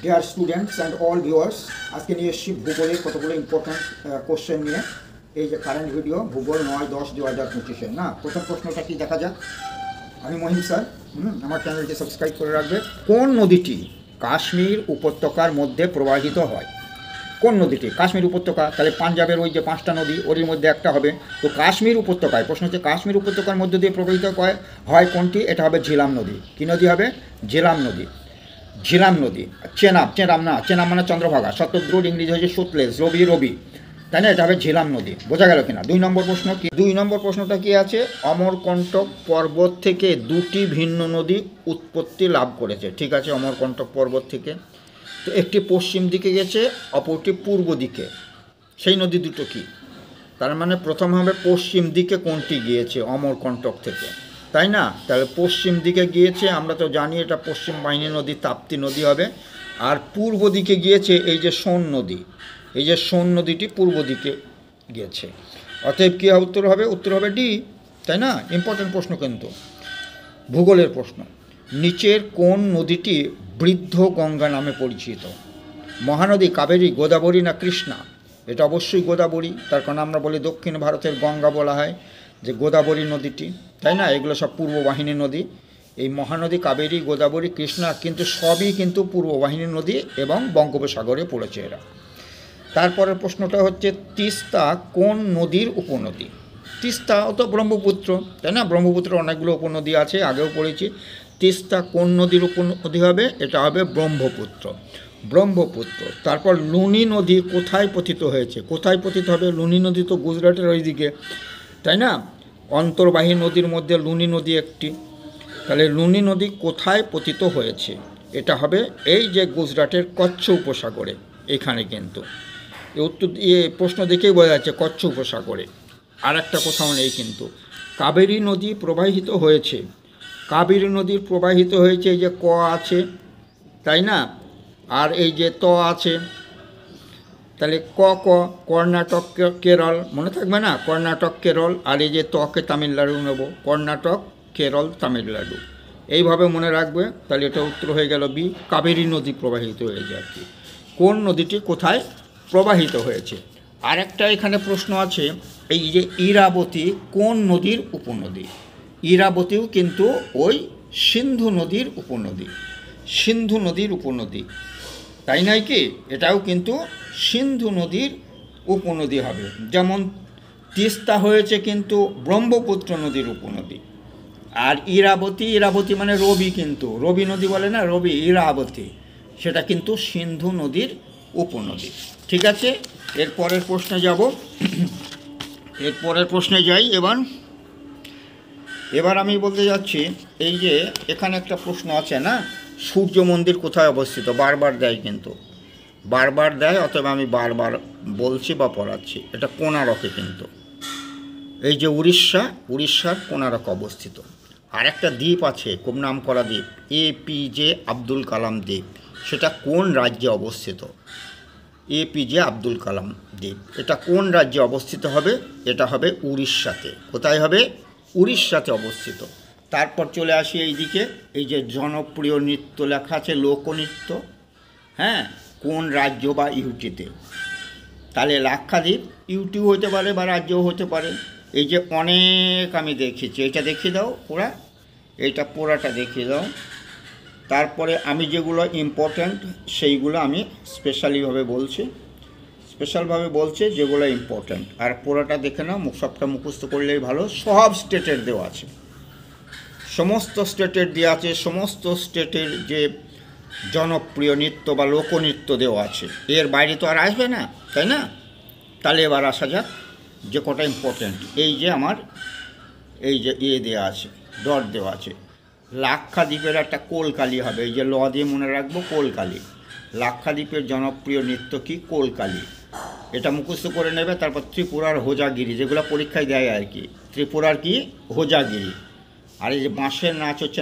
Dear students and all viewers, আজকে নিয়ে এসেছি ভূগোলের কতগুলো ইম্পর্ট্যান্ট কোশ্চেন নিয়ে। এই যে কারেন্ট ভিডিও ভূগোল 9-10-2025 না। প্রথম প্রশ্নটা কি দেখা যাক। আমি মহিম স্যার, আমার চ্যানেলটি সাবস্ক্রাইব করে রাখবে। কোন নদীটি কাশ্মীর উপত্যকার মধ্যে প্রবাহিত হয়? কোন নদীটি? কাশ্মীর উপত্যকা, তাহলে পাঞ্জাবের ওই যে 5টা নদী ওর মধ্যে একটা হবে। তো কাশ্মীর উপত্যকায়, প্রশ্ন হচ্ছে কাশ্মীর উপত্যকার মধ্যে দিয়ে প্রবাহিত হয় কোনটি? এটা হবে ঝিলাম নদী। কী নদী হবে? ঝিলাম নদী। ঝিলাম নদী। চেনাব মানে চন্দ্রভাগা, শতদ্রুর ইংরেজি হয়েছে সুতলেস, রবি, তাই না? এটা হবে ঝিলাম নদী। বোঝা গেল কিনা? 2 নম্বর প্রশ্ন কি? 2 নম্বর প্রশ্নটা কি আছে? অমরকণ্টক পর্বত থেকে দুটি ভিন্ন নদী উৎপত্তি লাভ করেছে। ঠিক আছে, অমরকণ্টক পর্বত থেকে তো একটি পশ্চিম দিকে গেছে, অপরটি পূর্ব দিকে। সেই নদী দুটো কি? তার মানে প্রথম হবে পশ্চিম দিকে কোনটি গিয়েছে অমরকণ্টক থেকে, তাই না? তাহলে পশ্চিম দিকে গিয়েছে, আমরা তো জানি এটা পশ্চিম বাহিনী নদী, তাপ্তি নদী হবে। আর পূর্ব দিকে গিয়েছে এই যে সোন নদী, এই যে সোন নদীটি পূর্ব দিকে গিয়েছে। অতএব কী উত্তর হবে? উত্তর হবে ডি, তাই না? ইম্পর্টেন্ট প্রশ্ন কিন্তু, ভূগোলের প্রশ্ন। নিচের কোন নদীটি বৃদ্ধ গঙ্গা নামে পরিচিত? মহানদী, কাবেরী, গোদাবরী না কৃষ্ণা? এটা অবশ্যই গোদাবরী, তার কারণ আমরা বলি দক্ষিণ ভারতের গঙ্গা বলা হয় যে গোদাবরী নদীটি, তাই না? এগুলো সব পূর্ব বাহিনী নদী। এই মহানদী, কাবেরী, গোদাবরী, কৃষ্ণা কিন্তু সবই কিন্তু পূর্ব বাহিনী নদী এবং বঙ্গোপসাগরে পড়েছে এরা। তারপরের প্রশ্নটা হচ্ছে তিস্তা কোন নদীর উপনদী? তিস্তা তো ব্রহ্মপুত্র, তাই না? ব্রহ্মপুত্রের অনেকগুলো উপনদী আছে, আগেও পড়েছি। তিস্তা কোন নদীর উপনদী হবে? এটা হবে ব্রহ্মপুত্র। তারপর লুনি নদী কোথায় পতিত হয়েছে? কোথায় পতিত হবে? লুনি নদী তো গুজরাটের ওইদিকে, তাই না? অন্তর্বাহী নদীর মধ্যে লুনি নদী একটি। তাহলে লুনি নদী কোথায় পতিত হয়েছে? এটা হবে এই যে গুজরাটের কচ্ছ উপসাগরে, এখানে কিন্তু উত্তর প্রশ্ন দেখেই বোঝা যাচ্ছে কচ্ছ উপসাগরে। আর একটা কোথাও নেই কিন্তু। কাবেরী নদী প্রবাহিত হয়েছে, কাবেরী নদীর প্রবাহিত হয়েছে এই যে ক আছে, তাই না? আর এই যে ত আছে, তাহলে কর্ণাটক কেরল, মনে থাকবে না? কর্ণাটক কেরল। আর এই যে তকে তামিলনাড়ু নেব, কর্ণাটক কেরল তামিলনাড়ু, এইভাবে মনে রাখবে। তাহলে এটা উত্তর হয়ে গেল বি, কাবেরী নদী প্রবাহিত হয়েছে আর কি। কোন নদীটি কোথায় প্রবাহিত হয়েছে? আর একটা এখানে প্রশ্ন আছে, এই যে ইরাবতী কোন নদীর উপনদী? ইরাবতীও কিন্তু ওই সিন্ধু নদীর উপনদী, সিন্ধু নদীর উপনদী, তাই নয় কি? এটাও কিন্তু সিন্ধু নদীর উপনদী হবে। যেমন তিস্তা হয়েছে কিন্তু ব্রহ্মপুত্র নদীর উপনদী। আর ইরাবতী মানে রবি, কিন্তু রবি নদী বলে না, রবি, ইরাবতী সেটা কিন্তু সিন্ধু নদীর উপনদী। ঠিক আছে, এরপরের প্রশ্নে যাব। এরপরের প্রশ্নে যাই এবার আমি বলতে যাচ্ছি, এই যে এখানে একটা প্রশ্ন আছে না, সূর্য মন্দির কোথায় অবস্থিত? বারবার দেয় কিন্তু, বারবার দেয়, অতএব আমি বারবার বলছি বা পড়াচ্ছি। এটা কোণারকে কিন্তু, এই যে উড়িষ্যার কোণারক অবস্থিত। আর একটা দ্বীপ আছে, খুব নাম করা দ্বীপ, APJ আব্দুল কালাম দ্বীপ। সেটা কোন রাজ্যে অবস্থিত? APJ আব্দুল কালাম দ্বীপ, এটা কোন রাজ্যে অবস্থিত হবে? এটা হবে উড়িষ্যাতে। কোথায় হবে? উড়িষ্যাতে অবস্থিত। তারপর চলে আসি এইদিকে, এই যে জনপ্রিয় নৃত্য লেখা আছে, লোকনৃত্য, হ্যাঁ, কোন রাজ্য বা ইউটিতে? তাহলে লাক্ষাদ্বীপ, ইউটিও হতে পারে বা রাজ্যও হতে পারে। এই যে অনেক আমি দেখেছি, এটা দেখিয়ে দাও পুরা, এইটা পুরাটা দেখিয়ে দাও। তারপরে আমি যেগুলো ইম্পর্ট্যান্ট সেইগুলো আমি স্পেশালভাবে বলছি যেগুলো ইম্পর্ট্যান্ট। আর পুরোটা দেখে নাও, সবটা মুখস্থ করলেই ভালো। সব স্টেটের দেওয়া আছে, সমস্ত স্টেটের দেওয়া আছে, সমস্ত স্টেটের যে জনপ্রিয় নৃত্য বা লোকনৃত্য দেওয়া আছে। এর বাইরে তো আর আসবে না, তাই না? তাহলে এবার আসা যাক যে কটা ইম্পর্ট্যান্ট। এই যে আমার এই যে দেওয়া আছে, ডট দেওয়া আছে। লাক্ষাদ্বীপের একটা কোলকালি হবে, এই যে ল দিয়ে মনে রাখবো, কোলকালি। লাক্ষাদ্বীপের জনপ্রিয় নৃত্য কি? কোলকালি। এটা মুখস্থ করে নেবে। তারপর ত্রিপুরার হোজাগিরি, যেগুলো পরীক্ষায় দেয় আর কি। ত্রিপুরার কি? হোজাগিরি। আর এই যে বাঁশের নাচ হচ্ছে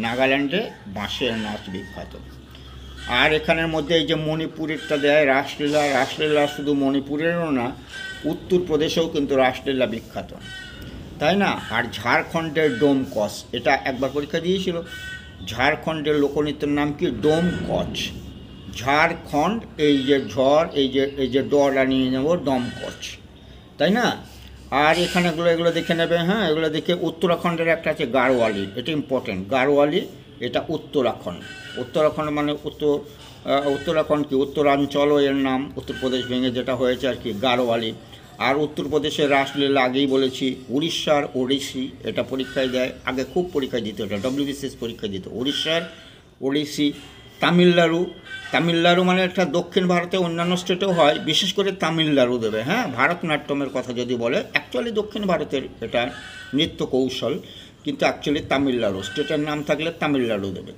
নাগাল্যান্ডে বাঁশের নাচ বিখ্যাত। আর এখানের মধ্যে এই যে মণিপুরেরটা দেয়, রাসলীলা শুধু মণিপুরেরও না, উত্তরপ্রদেশেও কিন্তু রাসলীলা বিখ্যাত, তাই না? আর ঝাড়খণ্ডের ডোমকস, এটা একবার পরীক্ষা দিয়েছিল। ঝাড়খণ্ডের লোকনৃত্যের নাম কি? ডোম কচ। ঝাড়খণ্ড, এই যে ঝড়, এই যে ডলা নিয়ে নেব, ডোম কচ, তাই না? আর এখানে এগুলো দেখে নেবে, হ্যাঁ, এগুলো দেখে। উত্তরাখণ্ডের একটা আছে গাড়োয়ালি, এটা ইম্পর্টেন্ট। গাড়োয়ালি, এটা উত্তরাখণ্ড। উত্তরাখণ্ড মানে উত্তরাখণ্ড কি উত্তরাঞ্চলও এর নাম, উত্তরপ্রদেশ ভেঙে যেটা হয়েছে আর কি, গাড়োয়ালি। আর উত্তরপ্রদেশের রাসলীলা আগেই বলেছি। উড়িষ্যার ওড়িশি, এটা পরীক্ষায় দেয়, আগে খুব পরীক্ষায় দিত, এটা WBCS পরীক্ষায় দিত। উড়িষ্যার ওড়িশি। তামিলনাড়ু মানে একটা দক্ষিণ ভারতে অন্যান্য স্টেটেও হয়, বিশেষ করে তামিলনাড়ু দেবে, হ্যাঁ। ভারতনাট্যমের কথা যদি বলে, অ্যাকচুয়ালি দক্ষিণ ভারতের এটা নৃত্য কৌশল, কিন্তু অ্যাকচুয়ালি তামিলনাড়ু, স্টেটের নাম থাকলে তামিলনাড়ু দেবে।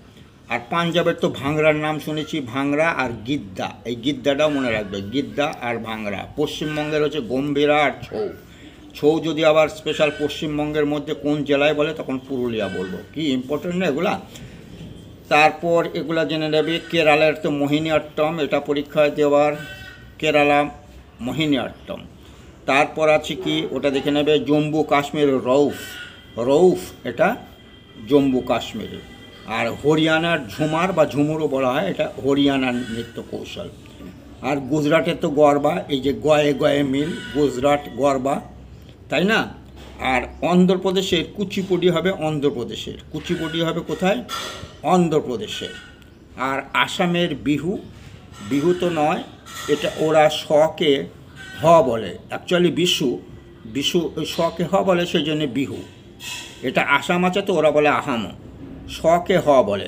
আর পাঞ্জাবের তো ভাংড়ার নাম শুনেছি, ভাংড়া আর গিদ্দা, এই গিদ্দাটাও মনে রাখবে, গিদ্দা আর ভাংড়া। পশ্চিমবঙ্গের হচ্ছে গম্ভীরা আর ছৌ যদি আবার স্পেশাল পশ্চিমবঙ্গের মধ্যে কোন জেলায় বলে তখন পুরুলিয়া বলবো। কি ইম্পর্টেন্ট না এগুলা? তারপর এগুলা জেনে নেবে। কেরালার তো মোহিনী আট্টম, এটা পরীক্ষায় দেওয়ার, কেরালা মোহিনী আট্টম। তারপর আছে কি, ওটা দেখে নেবে, জম্মু কাশ্মীর রৌফ, এটা জম্মু কাশ্মীরে। আর হরিয়ানার ঝুমার বা ঝুমুরও বলা হয়, এটা হরিয়ানার নৃত্য কৌশল। আর গুজরাটের তো গরবা, এই যে গয়ে গয়ে মিল, গুজরাট গরবা, তাই না? আর অন্ধ্রপ্রদেশের কুচিপুডি হবে, কুচিপুডি হবে কোথায়? অন্ধ্রপ্রদেশে। আর আসামের বিহু তো নয়, এটা ওরা শকে হ বলে, অ্যাকচুয়ালি বিশু ওই শকে হ বলে, সেই জন্য বিহু। এটা আসাম আছে তো, ওরা বলে আহামো, শকে হ বলে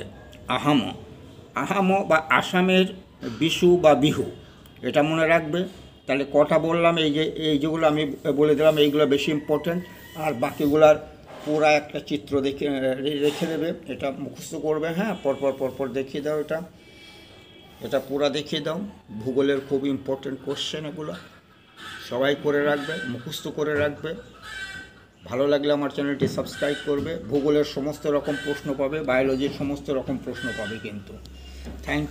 আহামো বা আসামের বিশু বা বিহু, এটা মনে রাখবে। তাহলে কটা বললাম, এই যেগুলো আমি বলে দিলাম, এইগুলো বেশি ইম্পর্ট্যান্ট। আর বাকিগুলার পুরা একটা চিত্র রেখে দেবে, এটা মুখস্থ করবে, হ্যাঁ। পরপর দেখিয়ে দাও, এটা পুরা দেখিয়ে দাও। ভূগোলের খুব ইম্পর্ট্যান্ট কোশ্চেন এগুলো, সবাই করে রাখবে, মুখস্থ করে রাখবে। ভালো লাগলে আমার চ্যানেলটি সাবস্ক্রাইব করবে। ভূগোলের সমস্ত রকম প্রশ্ন পাবে, বায়োলজির সমস্ত রকম প্রশ্ন পাবে কিন্তু। থ্যাংক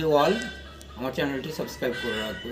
ইউ অল, আমার চ্যানেলটি সাবস্ক্রাইব করে রাখবে।